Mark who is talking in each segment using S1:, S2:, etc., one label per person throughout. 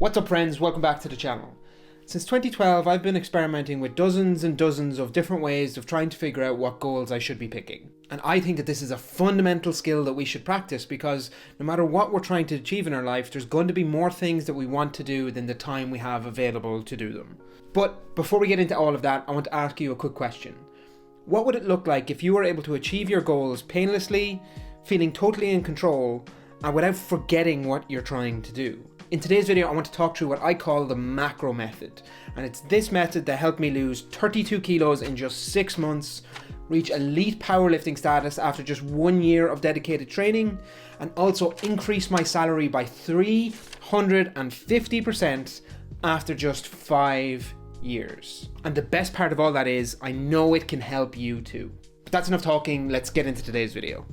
S1: What's up friends, welcome back to the channel. Since 2012 I've been experimenting with dozens and dozens of different ways of trying to figure out what goals I should be picking. And I think that this is a fundamental skill that we should practice because no matter what we're trying to achieve in our life, there's going to be more things that we want to do than the time we have available to do them. But before we get into all of that, I want to ask you a quick question. What would it look like if you were able to achieve your goals painlessly, feeling totally in control, and without forgetting what you're trying to do? In today's video, I want to talk through what I call the macro method. And it's this method that helped me lose 32 kilos in just 6 months, reach elite powerlifting status after just 1 year of dedicated training, and also increase my salary by 350% after just 5 years. And the best part of all that is, I know it can help you too. But that's enough talking, let's get into today's video.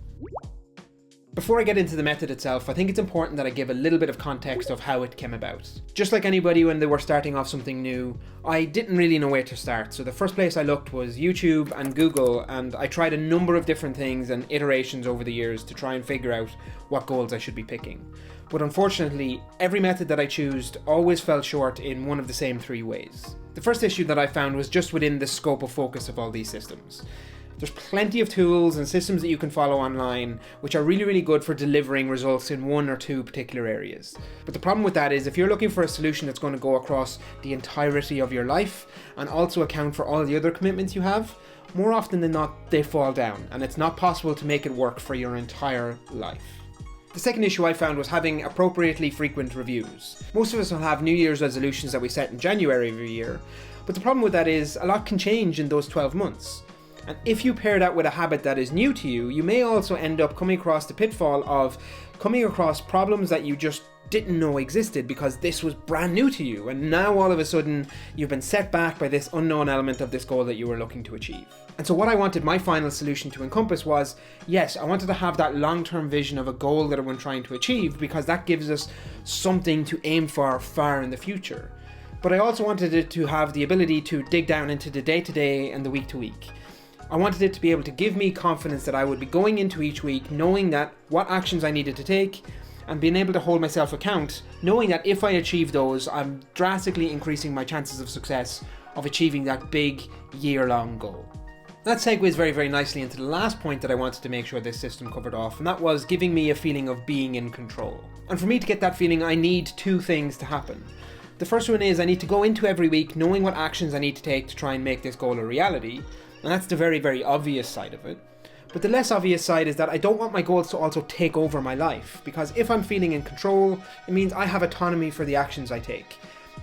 S1: Before I get into the method itself, I think it's important that I give a little bit of context of how it came about. Just like anybody when they were starting off something new, I didn't really know where to start. So the first place I looked was YouTube and Google, and I tried a number of different things and iterations over the years to try and figure out what goals I should be picking. But unfortunately, every method that I chose always fell short in one of the same 3 ways. The first issue that I found was just within the scope of focus of all these systems. There's plenty of tools and systems that you can follow online which are really good for delivering results in 1 or 2 particular areas. But the problem with that is if you're looking for a solution that's going to go across the entirety of your life and also account for all the other commitments you have, more often than not they fall down and it's not possible to make it work for your entire life. The second issue I found was having appropriately frequent reviews. Most of us will have New Year's resolutions that we set in January every year, but the problem with that is a lot can change in those 12 months. And if you pair that with a habit that is new to you, you may also end up coming across the pitfall of coming across problems that you just didn't know existed because this was brand new to you, and now all of a sudden you've been set back by this unknown element of this goal that you were looking to achieve. And so what I wanted my final solution to encompass was, yes, I wanted to have that long-term vision of a goal that I'm trying to achieve because that gives us something to aim for far in the future. But I also wanted it to have the ability to dig down into the day-to-day and the week-to-week. I wanted it to be able to give me confidence that I would be going into each week knowing that what actions I needed to take and being able to hold myself account, knowing that if I achieve those, I'm drastically increasing my chances of success of achieving that big year-long goal. That segues very nicely into the last point that I wanted to make sure this system covered off, and that was giving me a feeling of being in control. And for me to get that feeling, I need 2 things to happen. The first one is I need to go into every week knowing what actions I need to take to try and make this goal a reality. And that's the very obvious side of it. But the less obvious side is that I don't want my goals to also take over my life, because if I'm feeling in control, it means I have autonomy for the actions I take.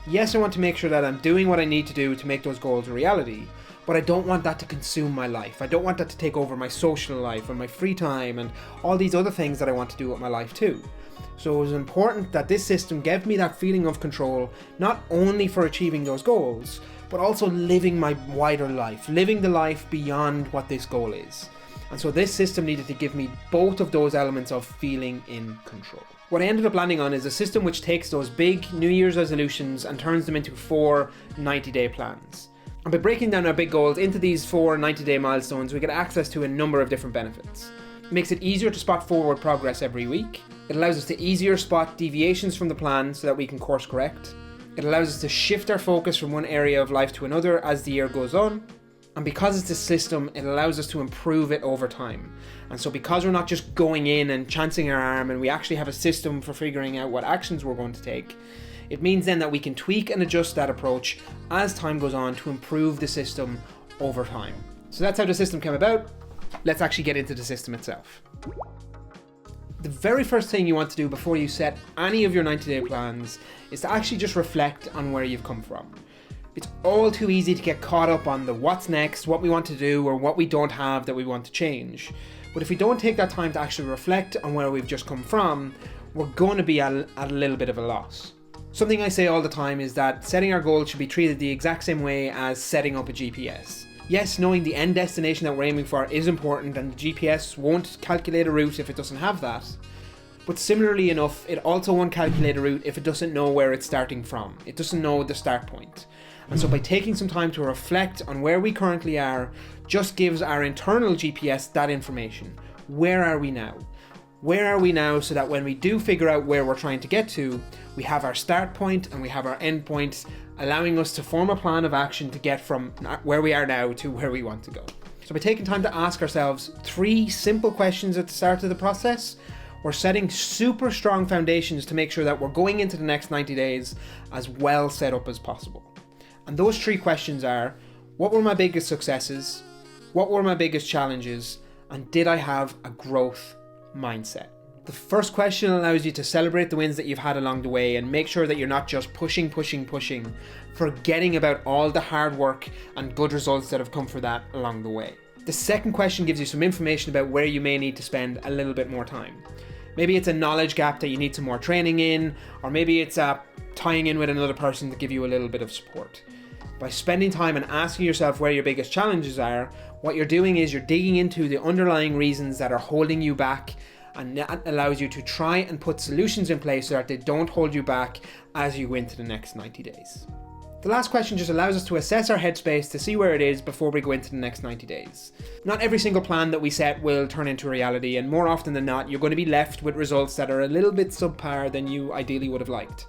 S1: Yes, I want to make sure that I'm doing what I need to do to make those goals a reality, but I don't want that to consume my life. I don't want that to take over my social life and my free time and all these other things that I want to do with my life too. So it was important that this system gave me that feeling of control, not only for achieving those goals, but also living my wider life, living the life beyond what this goal is. And so this system needed to give me both of those elements of feeling in control. What I ended up landing on is a system which takes those big New Year's resolutions and turns them into 4 90-day plans. And by breaking down our big goals into these 4 90-day milestones, we get access to a number of different benefits. It makes it easier to spot forward progress every week. It allows us to easier spot deviations from the plan so that we can course correct. It allows us to shift our focus from one area of life to another as the year goes on. And because it's a system, it allows us to improve it over time. And so because we're not just going in and chancing our arm and we actually have a system for figuring out what actions we're going to take, it means then that we can tweak and adjust that approach as time goes on to improve the system over time. So that's how the system came about. Let's actually get into the system itself. The very first thing you want to do before you set any of your 90-day plans is to actually just reflect on where you've come from. It's all too easy to get caught up on the what's next, what we want to do, or what we don't have that we want to change. But if we don't take that time to actually reflect on where we've just come from, we're going to be at a little bit of a loss. Something I say all the time is that setting our goals should be treated the exact same way as setting up a GPS. Yes, knowing the end destination that we're aiming for is important, and the GPS won't calculate a route if it doesn't have that. But similarly enough, it also won't calculate a route if it doesn't know where it's starting from. It doesn't know the start point. And so by taking some time to reflect on where we currently are, just gives our internal GPS that information. Where are we now? Where are we now, so that when we do figure out where we're trying to get to, we have our start point and we have our end point, allowing us to form a plan of action to get from where we are now to where we want to go. So by taking time to ask ourselves 3 simple questions at the start of the process, we're setting super strong foundations to make sure that we're going into the next 90 days as well set up as possible. And those 3 questions are: what were my biggest successes? What were my biggest challenges? And did I have a growth mindset? The first question allows you to celebrate the wins that you've had along the way and make sure that you're not just pushing, forgetting about all the hard work and good results that have come for that along the way. The second question gives you some information about where you may need to spend a little bit more time. Maybe it's a knowledge gap that you need some more training in, or maybe it's tying in with another person to give you a little bit of support. By spending time and asking yourself where your biggest challenges are, what you're doing is you're digging into the underlying reasons that are holding you back, and that allows you to try and put solutions in place so that they don't hold you back as you go into the next 90 days. The last question just allows us to assess our headspace to see where it is before we go into the next 90 days. Not every single plan that we set will turn into reality, and more often than not, you're going to be left with results that are a little bit subpar than you ideally would have liked.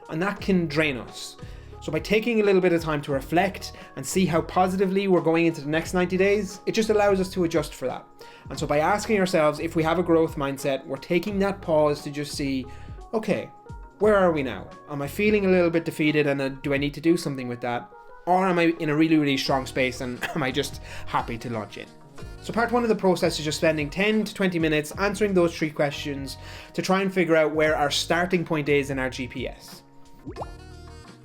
S1: And that can drain us. So by taking a little bit of time to reflect and see how positively we're going into the next 90 days, it just allows us to adjust for that. And so by asking ourselves if we have a growth mindset, we're taking that pause to just see, okay, where are we now? Am I feeling a little bit defeated, and do I need to do something with that? Or am I in a really, really strong space and am I just happy to launch in? So part 1 of the process is just spending 10 to 20 minutes answering those 3 questions to try and figure out where our starting point is in our GPS.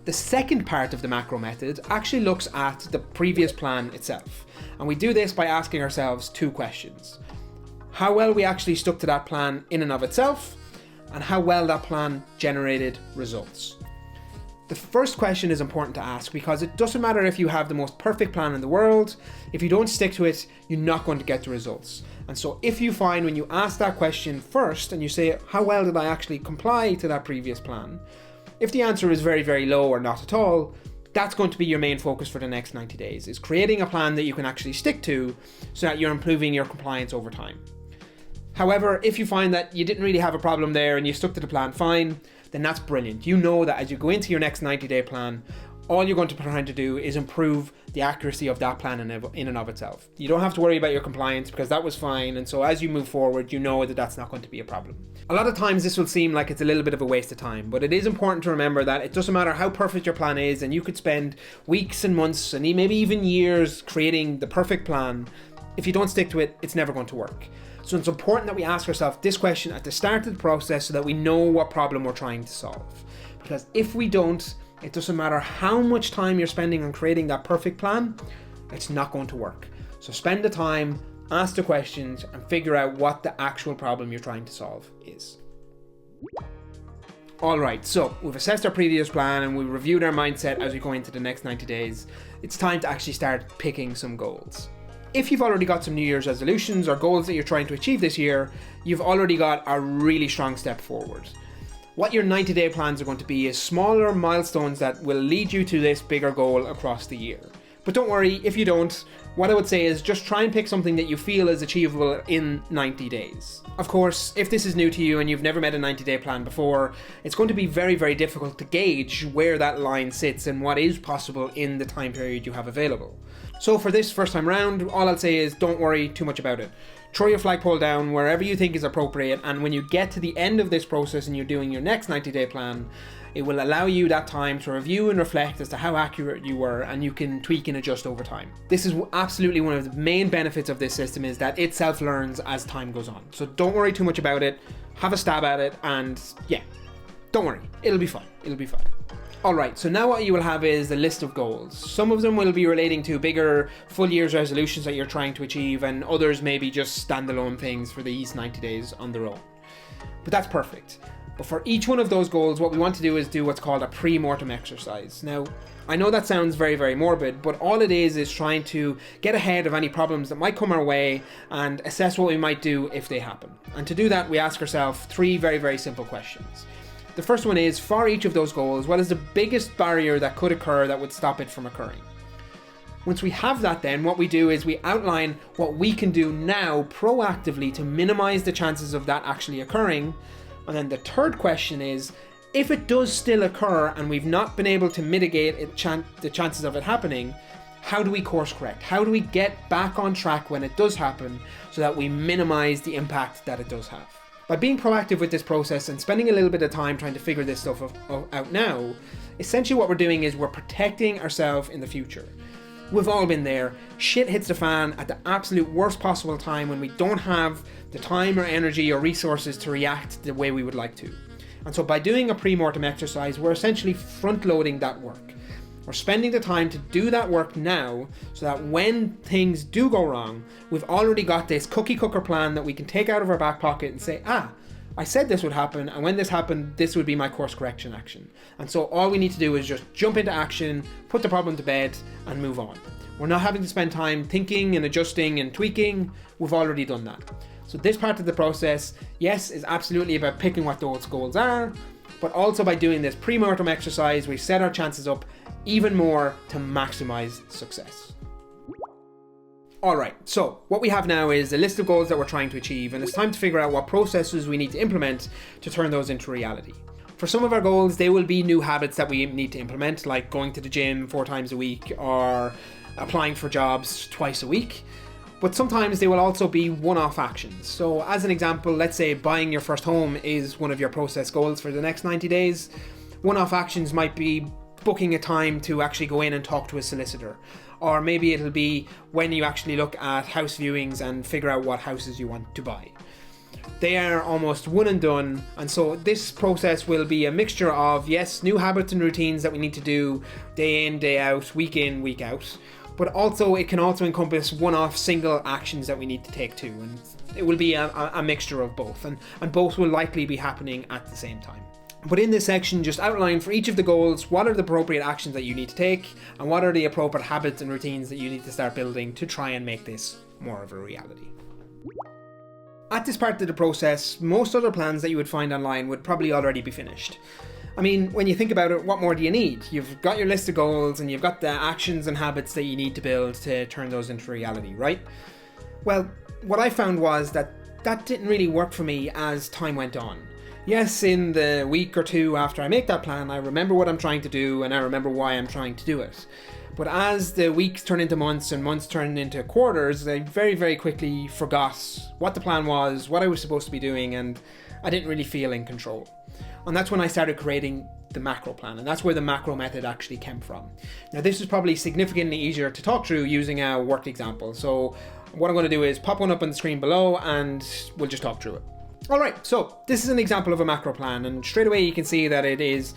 S1: The second part of the macro method actually looks at the previous plan itself. And we do this by asking ourselves 2 questions. How well we actually stuck to that plan in and of itself, and how well that plan generated results. The first question is important to ask because it doesn't matter if you have the most perfect plan in the world. If you don't stick to it, you're not going to get the results. And so if you find when you ask that question first and you say, how well did I actually comply to that previous plan? If the answer is very, very low or not at all, that's going to be your main focus for the next 90 days, is creating a plan that you can actually stick to so that you're improving your compliance over time. However, if you find that you didn't really have a problem there and you stuck to the plan fine, then that's brilliant. You know that as you go into your next 90-day plan, all you're going to be trying to do is improve the accuracy of that plan in and of itself. You don't have to worry about your compliance because that was fine, and so as you move forward, you know that that's not going to be a problem. A lot of times this will seem like it's a little bit of a waste of time, but it is important to remember that it doesn't matter how perfect your plan is, and you could spend weeks and months and maybe even years creating the perfect plan. If you don't stick to it, it's never going to work. So it's important that we ask ourselves this question at the start of the process so that we know what problem we're trying to solve. Because if we don't, it doesn't matter how much time you're spending on creating that perfect plan, it's not going to work. So spend the time, ask the questions, and figure out what the actual problem you're trying to solve is. Alright, so we've assessed our previous plan and we've reviewed our mindset as we go into the next 90 days. It's time to actually start picking some goals. If you've already got some New Year's resolutions or goals that you're trying to achieve this year, you've already got a really strong step forward. What your 90-day plans are going to be is smaller milestones that will lead you to this bigger goal across the year. But don't worry, if you don't, what I would say is just try and pick something that you feel is achievable in 90 days. Of course, if this is new to you and you've never made a 90-day plan before, it's going to be very, very difficult to gauge where that line sits and what is possible in the time period you have available. So for this first time round, all I'll say is don't worry too much about it. Throw your flagpole down wherever you think is appropriate, and when you get to the end of this process and you're doing your next 90-day plan, it will allow you that time to review and reflect as to how accurate you were, and you can tweak and adjust over time. This is absolutely one of the main benefits of this system, is that it self-learns as time goes on. So don't worry too much about it, have a stab at it, and yeah, don't worry, it'll be fine, it'll be fine. Alright, so now what you will have is a list of goals. Some of them will be relating to bigger full year's resolutions that you're trying to achieve, and others may be just standalone things for these 90 days on their own. But that's perfect. But for each one of those goals, what we want to do is do what's called a pre-mortem exercise. Now, I know that sounds very, very morbid, but all it is trying to get ahead of any problems that might come our way and assess what we might do if they happen. And to do that, we ask ourselves 3 very, very simple questions. The first one is, for each of those goals, what is the biggest barrier that could occur that would stop it from occurring? Once we have that, then what we do is we outline what we can do now proactively to minimize the chances of that actually occurring. And then the third question is, if it does still occur and we've not been able to mitigate the chances of it happening, how do we course correct? How do we get back on track when it does happen so that we minimize the impact that it does have? By being proactive with this process and spending a little bit of time trying to figure this stuff out now, essentially what we're doing is we're protecting ourselves in the future. We've all been there. Shit hits the fan at the absolute worst possible time when we don't have the time or energy or resources to react the way we would like to. And so by doing a pre-mortem exercise, we're essentially front-loading that work. We're spending the time to do that work now so that when things do go wrong, we've already got this cookie cooker plan that we can take out of our back pocket and say, I said this would happen, and when this happened, this would be my course correction action. And so all we need to do is just jump into action, put the problem to bed, and move on. We're not having to spend time thinking and adjusting and tweaking. We've already done that. So this part of the process, yes, is absolutely about picking what those goals are, but also by doing this pre-mortem exercise, we set our chances up even more to maximize success. Alright, so what we have now is a list of goals that we're trying to achieve, and it's time to figure out what processes we need to implement to turn those into reality. For some of our goals, they will be new habits that we need to implement, like going to the gym 4 times a week or applying for jobs twice a week. But sometimes they will also be one-off actions. So as an example, let's say buying your first home is one of your process goals for the next 90 days. One-off actions might be booking a time to actually go in and talk to a solicitor. Or maybe it'll be when you actually look at house viewings and figure out what houses you want to buy. They are almost one and done, and so this process will be a mixture of, yes, new habits and routines that we need to do day in, day out, week in, week out, but also it can also encompass one-off single actions that we need to take too, and it will be a mixture of both, and both will likely be happening at the same time. But in this section, just outline for each of the goals what are the appropriate actions that you need to take and what are the appropriate habits and routines that you need to start building to try and make this more of a reality. At this part of the process, most other plans that you would find online would probably already be finished. I mean, when you think about it, what more do you need? You've got your list of goals and you've got the actions and habits that you need to build to turn those into reality, right? Well, what I found was that didn't really work for me as time went on. Yes, in the week or two after I make that plan, I remember what I'm trying to do and I remember why I'm trying to do it. But as the weeks turn into months and months turn into quarters, I very, very quickly forgot what the plan was, what I was supposed to be doing, and I didn't really feel in control. And that's when I started creating the macro plan, and that's where the macro method actually came from. Now, this is probably significantly easier to talk through using a worked example. So what I'm going to do is pop one up on the screen below and we'll just talk through it. Alright, so this is an example of a macro plan, and straight away you can see that it is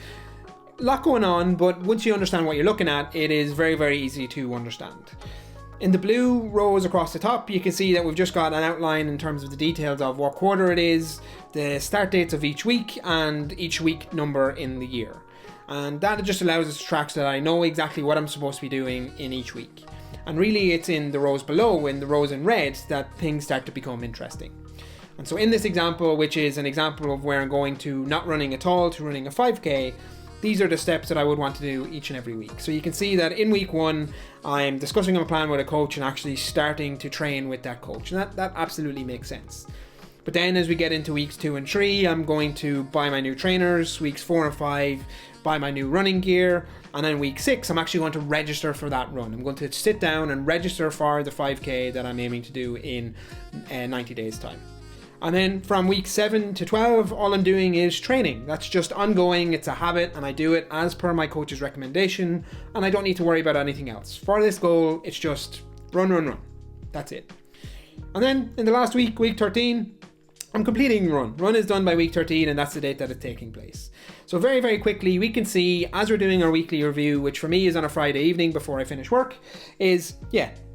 S1: a lot going on, but once you understand what you're looking at, it is very, very easy to understand. In the blue rows across the top, you can see that we've just got an outline in terms of the details of what quarter it is, the start dates of each week, and each week number in the year. And that just allows us to track so that I know exactly what I'm supposed to be doing in each week. And really it's in the rows below, in the rows in red, that things start to become interesting. And so in this example, which is an example of where I'm going to not running at all to running a 5k, these are the steps that I would want to do each and every week. So you can see that in week 1, I'm discussing a plan with a coach and actually starting to train with that coach. And that absolutely makes sense. But then as we get into weeks 2 and 3, I'm going to buy my new trainers. Weeks 4 and 5, buy my new running gear. And then week 6, I'm actually going to register for that run. I'm going to sit down and register for the 5k that I'm aiming to do in 90 days time. And then from week 7 to 12, all I'm doing is training. That's just ongoing, it's a habit, and I do it as per my coach's recommendation, and I don't need to worry about anything else. For this goal, it's just run. That's it. And then in the last week, week 13, I'm completing run. Run is done by week 13, and that's the date that it's taking place. So very, very quickly, we can see as we're doing our weekly review, which for me is on a Friday evening before I finish work, is,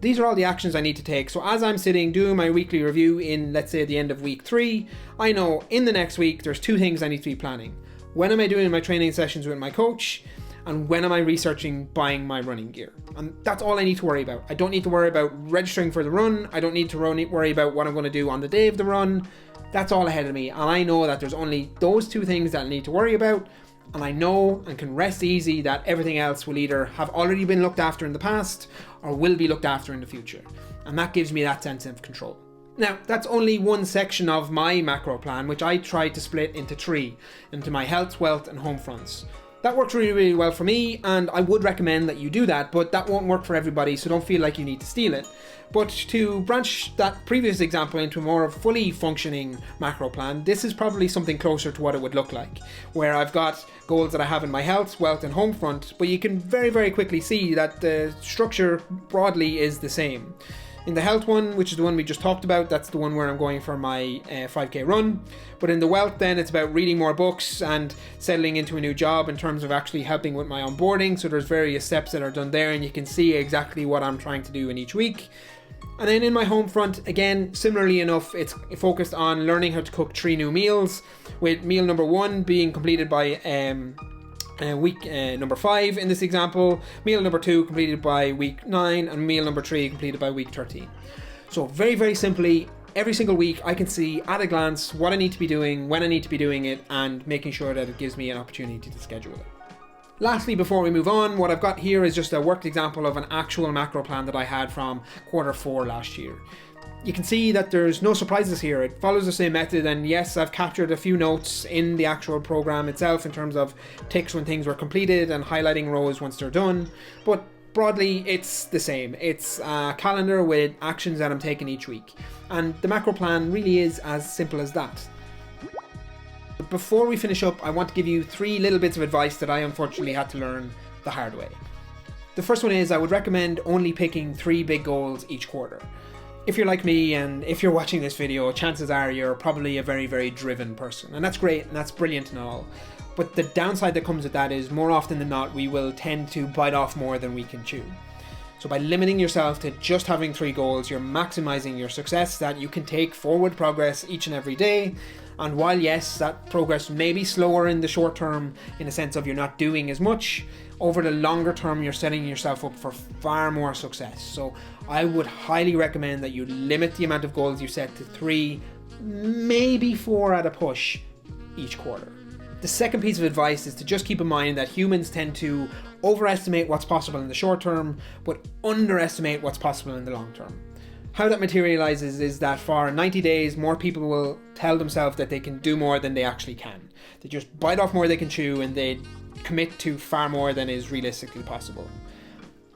S1: these are all the actions I need to take. So as I'm sitting doing my weekly review in, let's say, the end of week 3, I know in the next week, there's 2 things I need to be planning. When am I doing my training sessions with my coach? And when am I researching buying my running gear? And that's all I need to worry about. I don't need to worry about registering for the run. I don't need to worry about what I'm going to do on the day of the run. That's all ahead of me, and I know that there's only those 2 things that I need to worry about, and I know and can rest easy that everything else will either have already been looked after in the past or will be looked after in the future. And that gives me that sense of control. Now, that's only one section of my macro plan, which I tried to split into 3, into my health, wealth, and home fronts. That works really, really well for me, and I would recommend that you do that, but that won't work for everybody, so don't feel like you need to steal it. But to branch that previous example into a more fully functioning macro plan, this is probably something closer to what it would look like, where I've got goals that I have in my health, wealth, and home front, but you can very, very quickly see that the structure broadly is the same. In the health one, which is the one we just talked about, that's the one where I'm going for my 5k run. But in the wealth then, it's about reading more books and settling into a new job in terms of actually helping with my onboarding. So there's various steps that are done there, and you can see exactly what I'm trying to do in each week. And then in my home front, again, similarly enough, it's focused on learning how to cook 3 new meals, with meal number 1 being completed by week number 5 in this example, meal number 2 completed by week 9, and meal number 3 completed by week 13. So very, very simply, every single week I can see at a glance what I need to be doing, when I need to be doing it, and making sure that it gives me an opportunity to schedule it. Lastly, before we move on, what I've got here is just a worked example of an actual macro plan that I had from Q4 last year. You can see that there's no surprises here. It follows the same method, and yes, I've captured a few notes in the actual program itself in terms of ticks when things were completed and highlighting rows once they're done, but broadly it's the same. It's a calendar with actions that I'm taking each week, and the macro plan really is as simple as that. But before we finish up, I want to give you 3 little bits of advice that I unfortunately had to learn the hard way. The first one is I would recommend only picking 3 big goals each quarter. If you're like me, and if you're watching this video, chances are you're probably a very, very driven person, and that's great and that's brilliant and all. But the downside that comes with that is more often than not, we will tend to bite off more than we can chew. So by limiting yourself to just having 3 goals, you're maximizing your success, that you can take forward progress each and every day. And while yes, that progress may be slower in the short term, in the sense of you're not doing as much, over the longer term you're setting yourself up for far more success. So I would highly recommend that you limit the amount of goals you set to 3, maybe 4 at a push each quarter. The second piece of advice is to just keep in mind that humans tend to overestimate what's possible in the short term, but underestimate what's possible in the long term. How that materializes is that for 90 days, more people will tell themselves that they can do more than they actually can. They just bite off more they can chew, and they commit to far more than is realistically possible.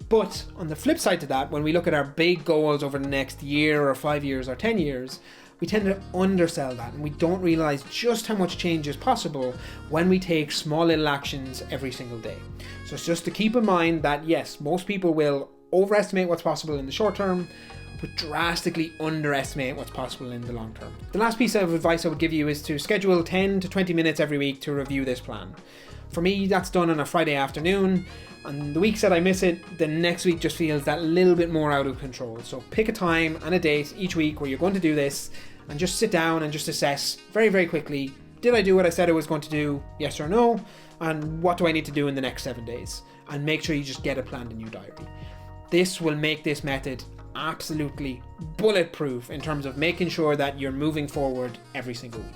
S1: But on the flip side to that, when we look at our big goals over the next year or 5 years or 10 years, we tend to undersell that, and we don't realize just how much change is possible when we take small little actions every single day. So it's just to keep in mind that yes, most people will overestimate what's possible in the short term, but drastically underestimate what's possible in the long term. The last piece of advice I would give you is to schedule 10 to 20 minutes every week to review this plan. For me, that's done on a Friday afternoon, and the weeks that I miss it, the next week just feels that little bit more out of control. So pick a time and a date each week where you're going to do this, and just sit down and just assess very, very quickly, did I do what I said I was going to do, yes or no, and what do I need to do in the next 7 days? And make sure you just get it planned in your diary. This will make this method absolutely bulletproof in terms of making sure that you're moving forward every single week.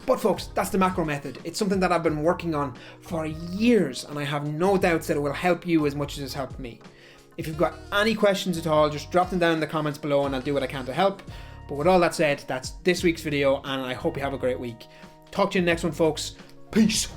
S1: But folks, that's the macro method. It's something that I've been working on for years, and I have no doubts that it will help you as much as it's helped me. If you've got any questions at all, just drop them down in the comments below and I'll do what I can to help. But with all that said, that's this week's video, and I hope you have a great week. Talk to you in the next one, folks. Peace.